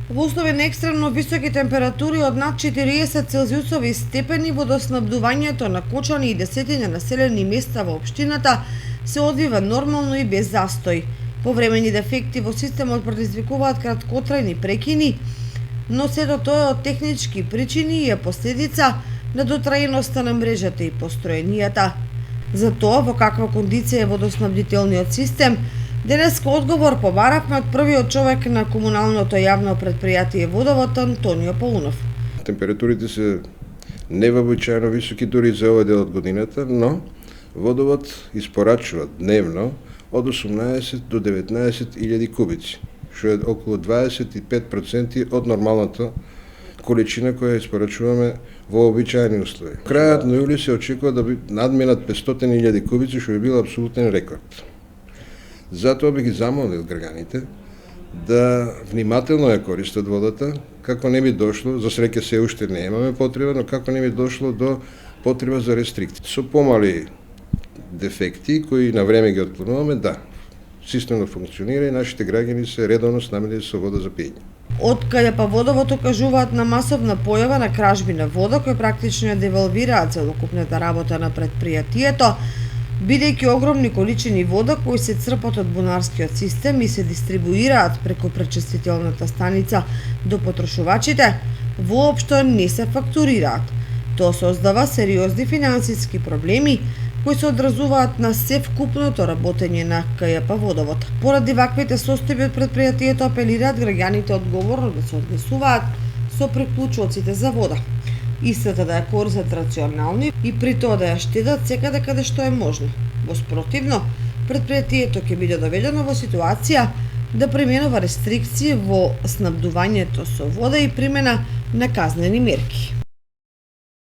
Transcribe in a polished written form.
Во услови на екстремно високи температури од над 40 целзиусови степени, водоснабдувањето на Кочани и десетина населени места во општината се одвива нормално и без застој. Повремени дефекти во системот предизвикуваат краткотрајни прекини, но сето тоа е од технички причини и е последица на дотраеноста на мрежата и построенијата. За тоа во каква кондиција е водоснабдителниот систем, денеска одговор побаравме од првиот човек на комуналното јавно предпријатие Водовод Антонио Паунов. Температурите се невообичаено високи дури за овој дел од годината, но Водовод испорачува дневно од 18 до 19.000 кубици, што е околу 25% од нормалната количина која испорачуваме во обичаени услови. Крајот на јули се очекува да би надминат 500.000 кубици, што би бил апсолутен рекорд. Затоа би ги замолил граѓаните да внимателно ја користат водата, како не би дошло, за среќа се уште не имаме потреба, но како не би дошло до потреба за рестрикции. Со помали дефекти кои на време ги отклонуваме, да, системно функционира и нашите граѓани се редовно снабдени со вода за пиење. Од каде па Водовод укажуваат на масовна појава на кражби на вода, кои практично ја девалвираат целокупната работа на предпријатието, бидејќи огромни количини вода кои се црпат од бунарскиот систем и се дистрибуираат преку пречистителната станица до потрошувачите, воопшто не се фактурираат. Тоа создава сериозни финансиски проблеми кои се одразуваат на севкупното работење на КЈП Водовод. Поради ваквите состојби од предпријатието апелираат граѓаните одговорно да се однесуваат со приклучоците за вода. Истата да ја користат рационално и при тоа да ја штедат секаде каде што е можно. Во спротивно, предпријатието ќе биде доведено во ситуација да применува рестрикции во снабдувањето со вода и примена на казнени мерки.